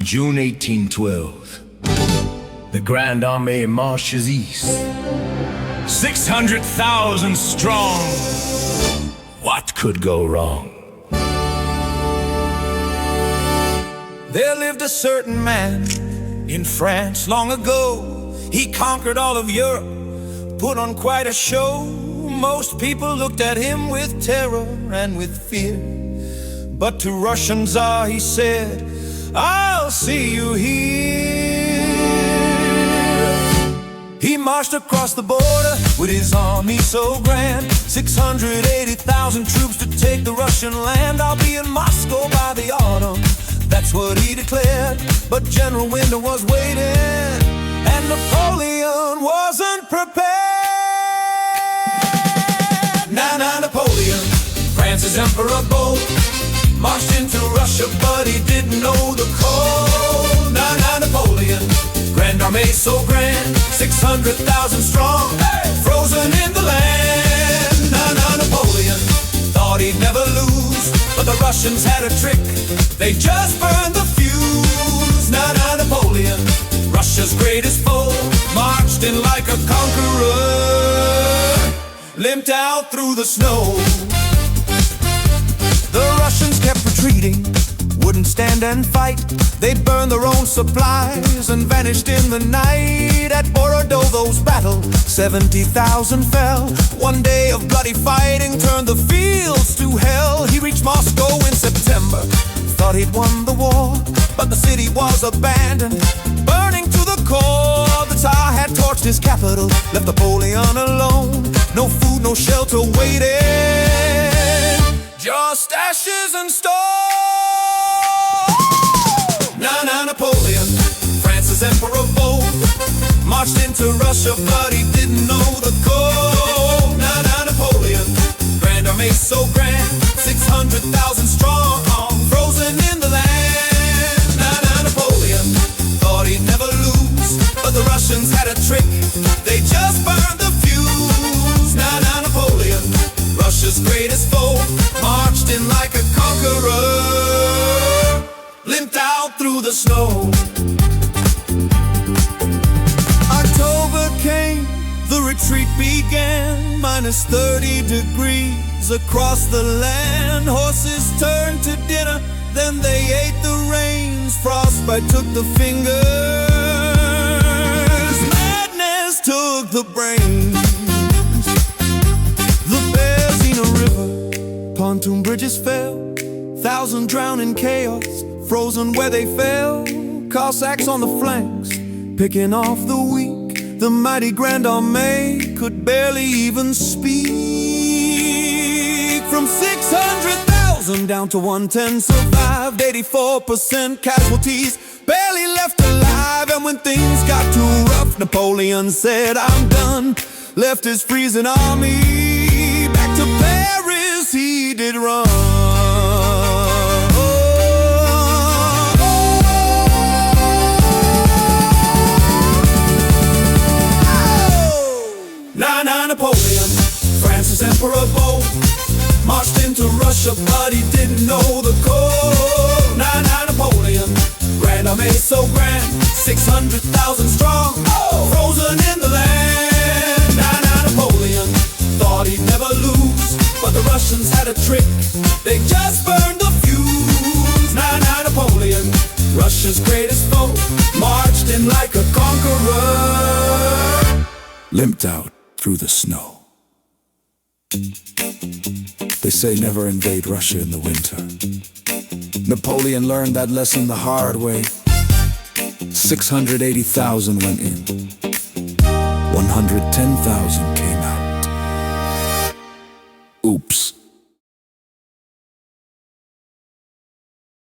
June 1812. The Grande Armée marches east. 600,000 strong. What could go wrong? There lived a certain man in France long ago. He conquered all of Europe, put on quite a show. Most people looked at him with terror and with fear. But to Russian Tsar he said, "I'll see you here." He marched across the border with his army so grand, 680,000 troops to take the Russian land. "I'll be in Moscow by the autumn," that's what he declared. But General Winter was waiting, and Napoleon wasn't prepared. Now Napoleon, France's emperor bold, marched into Russia, but he didn't know the code. Now Napoleon, Grande Armée so grand, 600,000 strong, frozen in the land. Now Napoleon thought he'd never lose, but the Russians had a trick, they just burned the fuse. Now Napoleon, Russia's greatest foe, marched in like a conqueror, limped out through the snow. The Russians kept retreating, wouldn't stand and fight. They burned their own supplies and vanished in the night. At Bordeaux those battled, 70,000 fell. One day of bloody fighting turned the fields to hell. He reached Moscow in September, thought he'd won the war, but the city was abandoned, burning to the core. The Tsar had torched his capital, left Napoleon alone. No food, no shelter waiting, just ashes and stone. Now Napoleon, France's emperor bold, marched into Russia, but he didn't know the code. Now Napoleon, Grande Armée so grand, 600,000 strong, frozen in the land. Now Napoleon thought he'd never lose, but the Russians had a trick, they just burned the fuse. Now Napoleon, Russia's greatest foe, marched in like a conqueror, limped out through the snow. October came, the retreat began, minus 30 degrees across the land. Horses turned to dinner, then they ate the reins. Frostbite took the fingers, madness took the brains. The Berzina River, pontoon bridges fell, thousands drowned in chaos, frozen where they fell. Cossacks on the flanks, picking off the weak. The mighty Grande Armée could barely even speak. From 600,000 down to 110 survived, 84% casualties, barely left alive. And when things got too rough, Napoleon said, "I'm done," left his freezing army. Back to Paris he did run. Now Napoleon, France's emperor bold, marched into Russia, but he didn't know the code. Now Napoleon, Grande Armée so grand, 600,000 strong, frozen in the land. Now Napoleon thought he'd never lose, but the Russians had a trick, they just burned the fuse. Now Napoleon, Russia's greatest foe, marched in like a conqueror, limped out through the snow. They say never invade Russia in the winter. Napoleon learned that lesson the hard way. 680,000 went in, 110,000 came out. Oops.